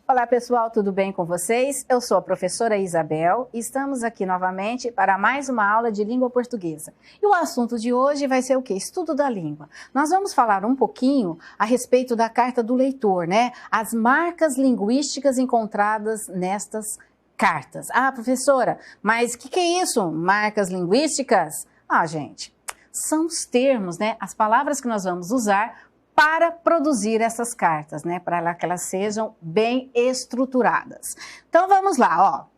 Olá pessoal, tudo bem com vocês? Eu sou a professora Isabel e estamos aqui novamente para mais uma aula de língua portuguesa. E o assunto de hoje vai ser o quê? Estudo da língua. Nós vamos falar um pouquinho a respeito da carta do leitor, né? As marcas linguísticas encontradas nestas cartas. Ah, professora, mas o que é isso? Marcas linguísticas? Ah, gente, são os termos, né? As palavras que nós vamos usar para produzir essas cartas, né? Para que elas sejam bem estruturadas. Então vamos lá,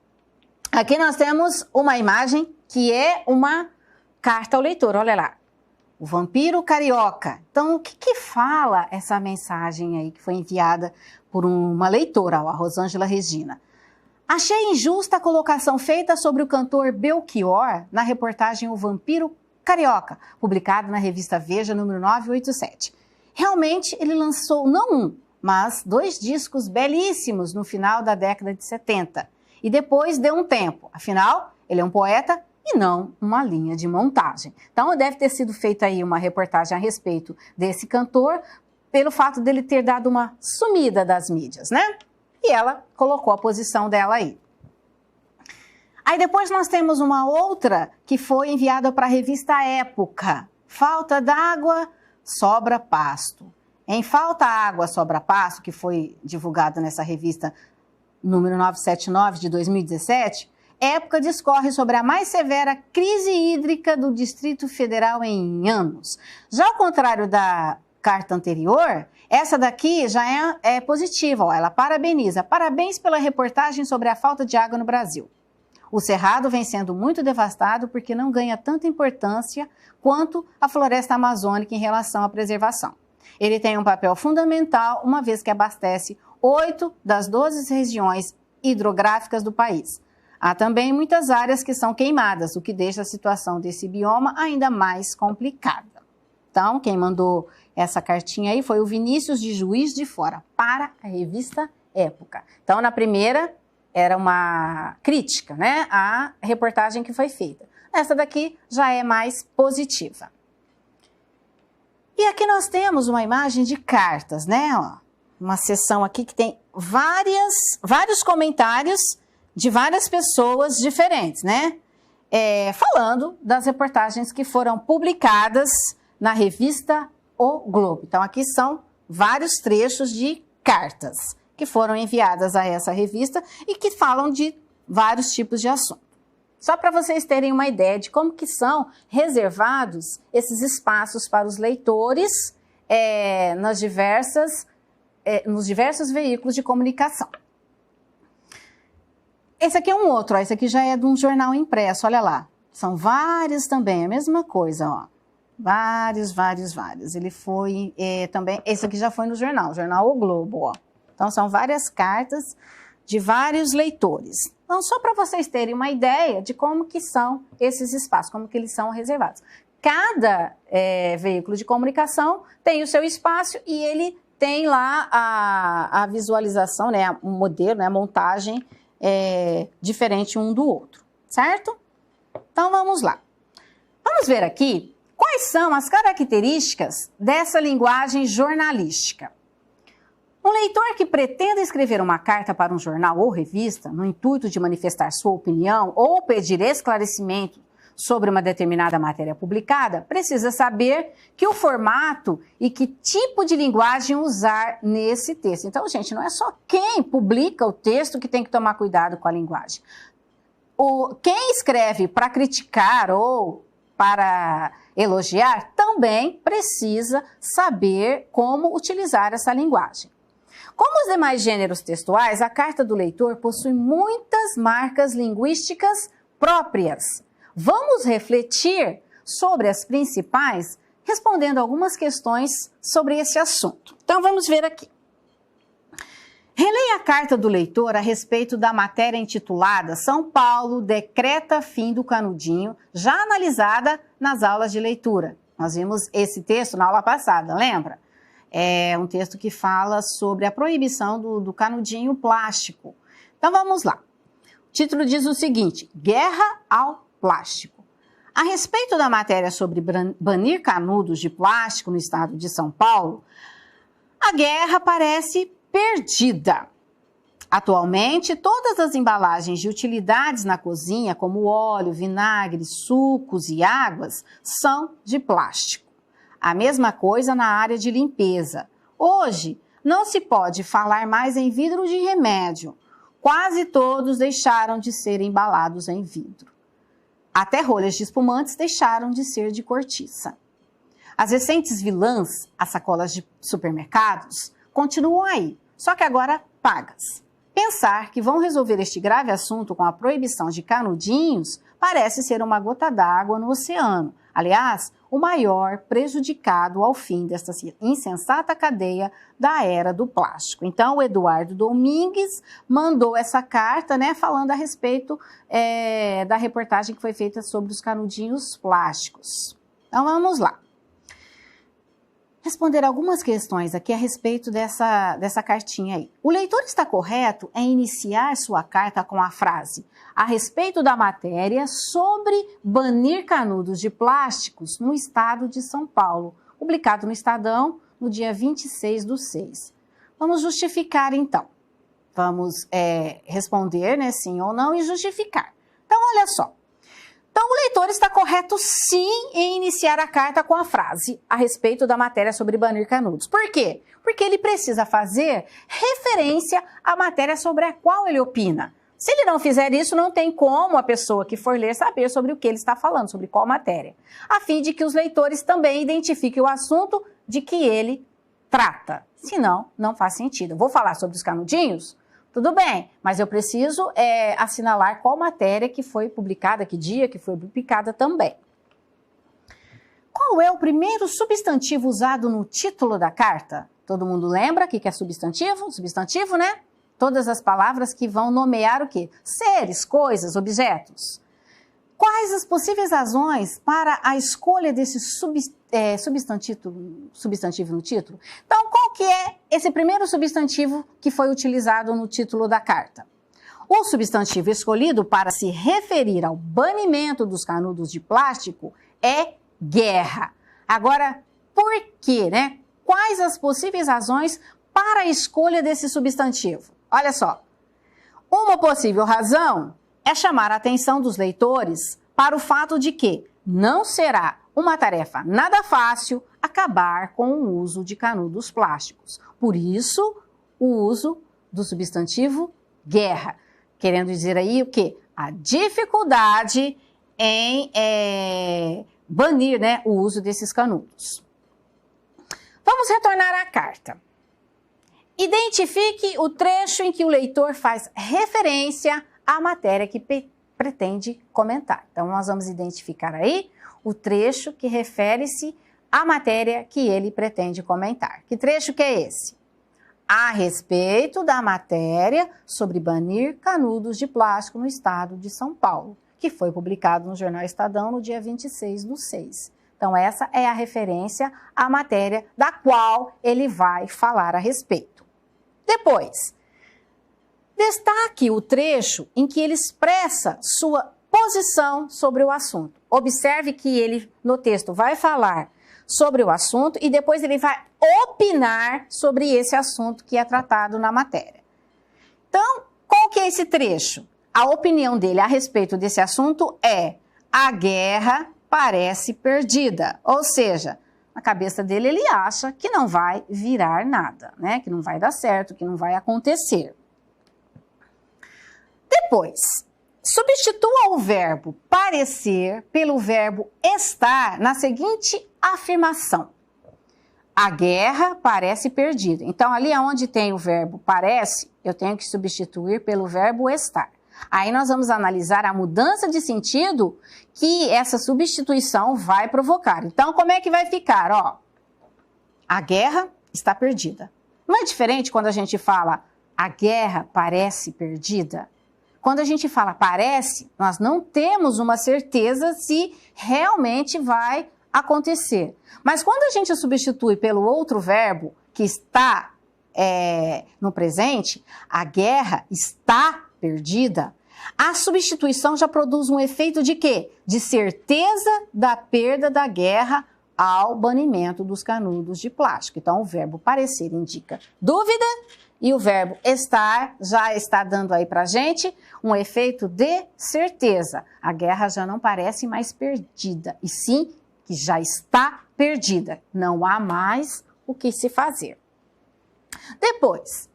ó. Aqui nós temos uma imagem que é uma carta ao leitor, olha lá. O vampiro carioca. Então o que fala essa mensagem aí que foi enviada por uma leitora, ó, a Rosângela Regina? Achei injusta a colocação feita sobre o cantor Belchior na reportagem O Vampiro Carioca, publicada na revista Veja, número 987. Realmente ele lançou não um, mas 2 discos belíssimos no final da década de 70. E depois deu um tempo. Afinal, ele é um poeta e não uma linha de montagem. Então deve ter sido feita aí uma reportagem a respeito desse cantor pelo fato dele ter dado uma sumida das mídias, né? E ela colocou a posição dela aí. Aí depois nós temos uma outra que foi enviada para a revista Época. Falta d'água, sobra pasto. Em Falta água, sobra pasto, que foi divulgado nessa revista número 979 de 2017, Época discorre sobre a mais severa crise hídrica do Distrito Federal em anos. Já ao contrário da carta anterior, essa daqui já é positiva, ó, ela parabeniza. Parabéns pela reportagem sobre a falta de água no Brasil. O Cerrado vem sendo muito devastado porque não ganha tanta importância quanto a floresta amazônica em relação à preservação. Ele tem um papel fundamental, uma vez que abastece 8 das 12 regiões hidrográficas do país. Há também muitas áreas que são queimadas, o que deixa a situação desse bioma ainda mais complicada. Então, quem mandou essa cartinha aí foi o Vinícius de Juiz de Fora, para a revista Época. Então, na primeira era uma crítica, né, à reportagem que foi feita. Essa daqui já é mais positiva. E aqui nós temos uma imagem de cartas, né, ó, uma seção aqui que tem vários comentários de várias pessoas diferentes, né, falando das reportagens que foram publicadas na revista O Globo. Então aqui são vários trechos de cartas que foram enviadas a essa revista e que falam de vários tipos de assunto. Só para vocês terem uma ideia de como que são reservados esses espaços para os leitores nos diversos veículos de comunicação. Esse aqui é um outro, ó, esse aqui já é de um jornal impresso, olha lá. São vários também, a mesma coisa, ó. Vários. Ele foi também, esse aqui já foi no jornal O Globo, ó. Então, são várias cartas de vários leitores. Então, só para vocês terem uma ideia de como que são esses espaços, como que eles são reservados. Cada veículo de comunicação tem o seu espaço e ele tem lá a visualização, né, o modelo, né, a montagem diferente um do outro, certo? Então, vamos lá. Vamos ver aqui quais são as características dessa linguagem jornalística. Um leitor que pretenda escrever uma carta para um jornal ou revista, no intuito de manifestar sua opinião ou pedir esclarecimento sobre uma determinada matéria publicada, precisa saber que o formato e que tipo de linguagem usar nesse texto. Então, gente, não é só quem publica o texto que tem que tomar cuidado com a linguagem. Quem escreve para criticar ou para elogiar também precisa saber como utilizar essa linguagem. Como os demais gêneros textuais, a carta do leitor possui muitas marcas linguísticas próprias. Vamos refletir sobre as principais, respondendo algumas questões sobre esse assunto. Então, vamos ver aqui. Releia a carta do leitor a respeito da matéria intitulada São Paulo decreta fim do canudinho, já analisada nas aulas de leitura. Nós vimos esse texto na aula passada, lembra? É um texto que fala sobre a proibição do canudinho plástico. Então vamos lá. O título diz o seguinte: Guerra ao plástico. A respeito da matéria sobre banir canudos de plástico no estado de São Paulo, a guerra parece perdida. Atualmente, todas as embalagens de utilidades na cozinha, como óleo, vinagre, sucos e águas, são de plástico. A mesma coisa na área de limpeza. Hoje, não se pode falar mais em vidro de remédio. Quase todos deixaram de ser embalados em vidro. Até rolhas de espumantes deixaram de ser de cortiça. As recentes vilãs, as sacolas de supermercados, continuam aí, só que agora pagas. Pensar que vão resolver este grave assunto com a proibição de canudinhos parece ser uma gota d'água no oceano. Aliás, o maior prejudicado ao fim desta insensata cadeia da era do plástico. Então, o Eduardo Domingues mandou essa carta, né, falando a respeito da reportagem que foi feita sobre os canudinhos plásticos. Então, vamos lá. Responder algumas questões aqui a respeito dessa cartinha aí. O leitor está correto em iniciar sua carta com a frase a respeito da matéria sobre banir canudos de plásticos no estado de São Paulo, publicado no Estadão no dia 26/6. Vamos justificar então. Vamos responder, né, sim ou não e justificar. Então, olha só. Então, o leitor está correto sim em iniciar a carta com a frase a respeito da matéria sobre banir canudos. Por quê? Porque ele precisa fazer referência à matéria sobre a qual ele opina. Se ele não fizer isso, não tem como a pessoa que for ler saber sobre o que ele está falando, sobre qual matéria, a fim de que os leitores também identifiquem o assunto de que ele trata. Senão, não faz sentido. Vou falar sobre os canudinhos? Tudo bem, mas eu preciso assinalar qual matéria que foi publicada, que dia que foi publicada também. Qual é o primeiro substantivo usado no título da carta? Todo mundo lembra o que é substantivo? Substantivo, né? Todas as palavras que vão nomear o quê? Seres, coisas, objetos. Quais as possíveis razões para a escolha desse substantivo no título? Então, qual que é esse primeiro substantivo que foi utilizado no título da carta? O substantivo escolhido para se referir ao banimento dos canudos de plástico é guerra. Agora, por quê, né? Quais as possíveis razões para a escolha desse substantivo? Olha só. Uma possível razão é chamar a atenção dos leitores para o fato de que não será uma tarefa nada fácil acabar com o uso de canudos plásticos. Por isso, o uso do substantivo guerra. Querendo dizer aí o quê? A dificuldade em banir, né, o uso desses canudos. Vamos retornar à carta. Identifique o trecho em que o leitor faz referência à matéria que pretende comentar. Então, nós vamos identificar aí o trecho que refere-se à matéria que ele pretende comentar. Que trecho que é esse? A respeito da matéria sobre banir canudos de plástico no estado de São Paulo, que foi publicado no jornal Estadão no dia 26/6. Então, essa é a referência à matéria da qual ele vai falar a respeito. Depois, destaque o trecho em que ele expressa sua posição sobre o assunto. Observe que ele, no texto, vai falar sobre o assunto e depois ele vai opinar sobre esse assunto que é tratado na matéria. Então, qual que é esse trecho? A opinião dele a respeito desse assunto é: a guerra parece perdida. Ou seja, na cabeça dele ele acha que não vai virar nada, né? Que não vai dar certo, que não vai acontecer. Depois, substitua o verbo parecer pelo verbo estar na seguinte afirmação: a guerra parece perdida. Então, ali onde tem o verbo parece, eu tenho que substituir pelo verbo estar. Aí nós vamos analisar a mudança de sentido que essa substituição vai provocar. Então, como é que vai ficar? Ó, a guerra está perdida. Não é diferente quando a gente fala a guerra parece perdida? Quando a gente fala parece, nós não temos uma certeza se realmente vai acontecer. Mas quando a gente substitui pelo outro verbo que está no presente, a guerra está perdida, a substituição já produz um efeito de quê? De certeza da perda da guerra ao banimento dos canudos de plástico. Então, o verbo parecer indica dúvida e o verbo estar já está dando aí pra gente um efeito de certeza. A guerra já não parece mais perdida, e sim que já está perdida. Não há mais o que se fazer. Depois,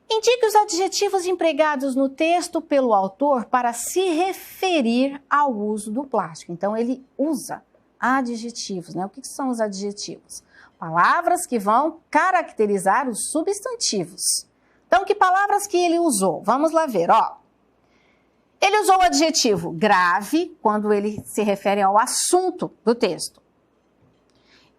indique os adjetivos empregados no texto pelo autor para se referir ao uso do plástico. Então, ele usa adjetivos, né? O que são os adjetivos? Palavras que vão caracterizar os substantivos. Então, que palavras que ele usou? Vamos lá ver, ó. Ele usou o adjetivo grave, quando ele se refere ao assunto do texto.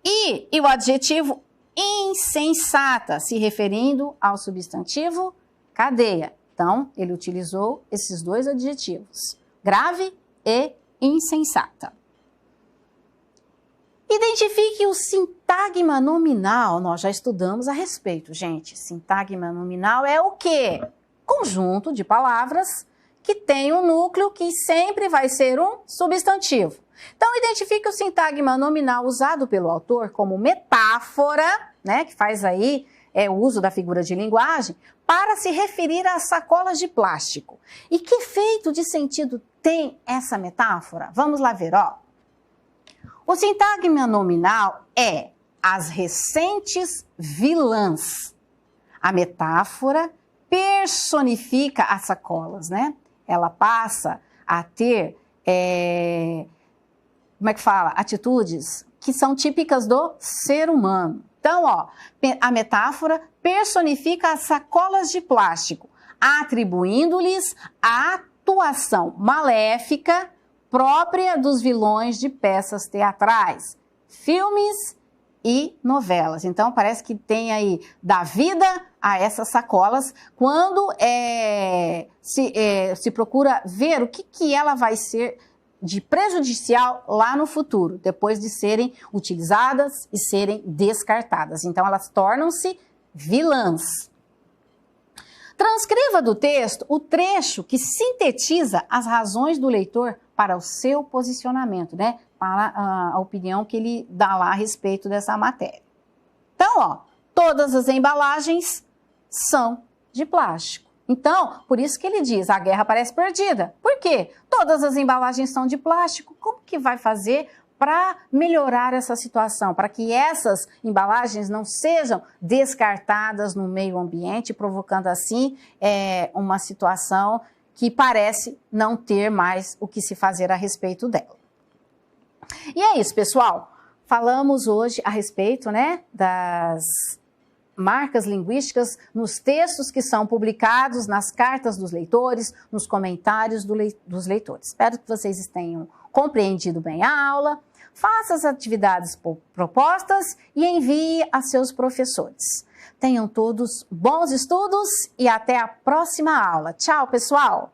E o adjetivo insensata, se referindo ao substantivo cadeia. Então, ele utilizou esses dois adjetivos, grave e insensata. Identifique o sintagma nominal. Nós já estudamos a respeito, gente. Sintagma nominal é o quê? Conjunto de palavras que tem um núcleo que sempre vai ser um substantivo. Então, identifique o sintagma nominal usado pelo autor como metáfora, né, que faz aí o uso da figura de linguagem, para se referir às sacolas de plástico. E que efeito de sentido tem essa metáfora? Vamos lá ver, ó. O sintagma nominal é as recentes vilãs. A metáfora personifica as sacolas, né? Ela passa a ter, atitudes que são típicas do ser humano. Então, ó, a metáfora personifica as sacolas de plástico, atribuindo-lhes a atuação maléfica própria dos vilões de peças teatrais, filmes e novelas. Então, parece que tem aí da vida a essas sacolas, quando se procura ver o que ela vai ser de prejudicial lá no futuro, depois de serem utilizadas e serem descartadas. Então, elas tornam-se vilãs. Transcreva do texto o trecho que sintetiza as razões do leitor para o seu posicionamento, né? Para a opinião que ele dá lá a respeito dessa matéria. Então, ó, todas as embalagens são de plástico. Então, por isso que ele diz, a guerra parece perdida. Por quê? Todas as embalagens são de plástico. Como que vai fazer para melhorar essa situação? Para que essas embalagens não sejam descartadas no meio ambiente, provocando assim uma situação que parece não ter mais o que se fazer a respeito dela. E é isso, pessoal. Falamos hoje a respeito, né, das marcas linguísticas nos textos que são publicados, nas cartas dos leitores, nos comentários dos leitores. Espero que vocês tenham compreendido bem a aula. Faça as atividades propostas e envie a seus professores. Tenham todos bons estudos e até a próxima aula. Tchau, pessoal!